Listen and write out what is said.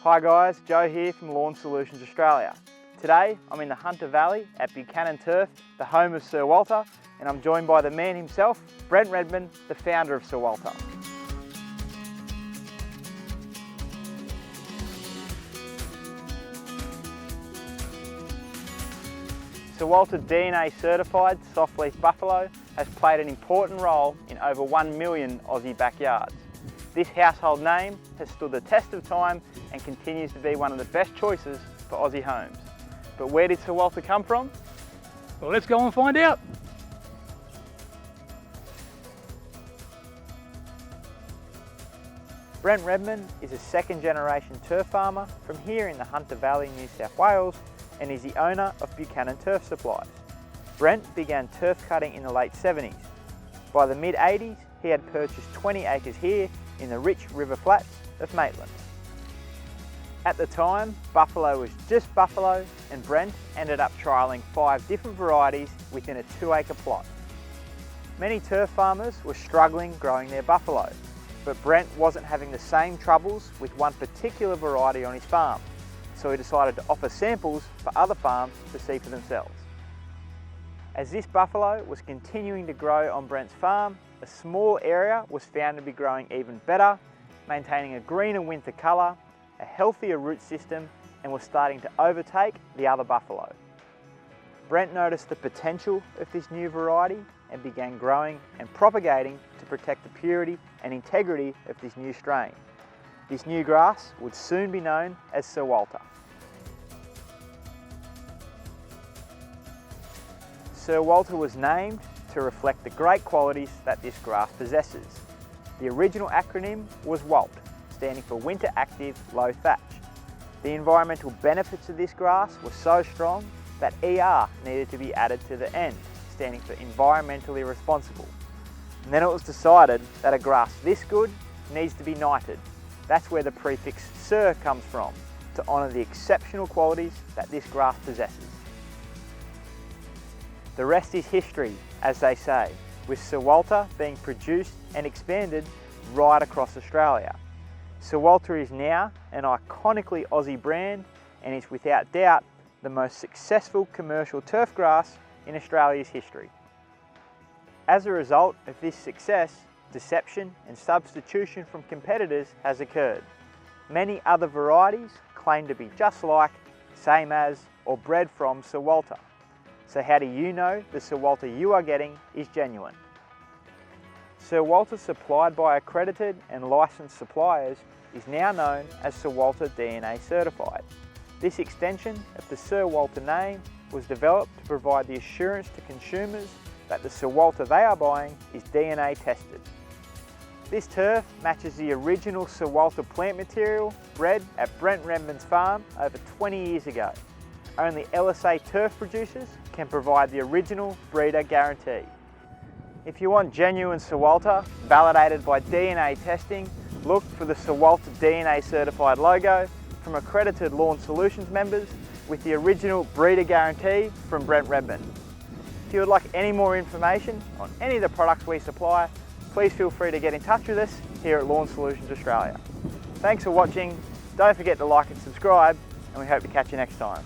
Hi guys, Joe here from Lawn Solutions Australia. Today I'm in the Hunter Valley at Buchanan Turf, the home of Sir Walter, and I'm joined by the man himself, Brent Redman, the founder of Sir Walter. Sir Walter DNA certified softleaf buffalo has played an important role in over 1 million Aussie backyards. This household name has stood the test of time and continues to be one of the best choices for Aussie homes. But where did Sir Walter come from? Well, let's go and find out. Brent Redman is a second generation turf farmer from here in the Hunter Valley, New South Wales, and is the owner of Buchanan Turf Supplies. Brent began turf cutting in the late 70s. By the mid 80s, he had purchased 20 acres here in the rich river flats of Maitland. At the time, buffalo was just buffalo, and Brent ended up trialling 5 different varieties within a 2-acre plot. Many turf farmers were struggling growing their buffalo, but Brent wasn't having the same troubles with one particular variety on his farm, so he decided to offer samples for other farms to see for themselves. As this buffalo was continuing to grow on Brent's farm, a small area was found to be growing even better, maintaining a greener winter colour, a healthier root system, and was starting to overtake the other buffalo. Brent noticed the potential of this new variety and began growing and propagating to protect the purity and integrity of this new strain. This new grass would soon be known as Sir Walter. Sir Walter was named to reflect the great qualities that this grass possesses. The original acronym was WALT, standing for Winter Active Low Thatch. The environmental benefits of this grass were so strong that ER needed to be added to the end, standing for Environmentally Responsible. And then it was decided that a grass this good needs to be knighted. That's where the prefix Sir comes from, to honour the exceptional qualities that this grass possesses. The rest is history, as they say, with Sir Walter being produced and expanded right across Australia. Sir Walter is now an iconically Aussie brand and is without doubt the most successful commercial turf grass in Australia's history. As a result of this success, deception and substitution from competitors has occurred. Many other varieties claim to be just like, same as, or bred from Sir Walter. So how do you know the Sir Walter you are getting is genuine? Sir Walter, supplied by accredited and licensed suppliers, is now known as Sir Walter DNA certified. This extension of the Sir Walter name was developed to provide the assurance to consumers that the Sir Walter they are buying is DNA tested. This turf matches the original Sir Walter plant material bred at Brent Redman's farm over 20 years ago. Only LSA turf producers can provide the original breeder guarantee. If you want genuine Sir Walter, validated by DNA testing, look for the Sir Walter DNA certified logo from accredited Lawn Solutions members with the original breeder guarantee from Brent Redman. If you would like any more information on any of the products we supply, please feel free to get in touch with us here at Lawn Solutions Australia. Thanks for watching, don't forget to like and subscribe, and we hope to catch you next time.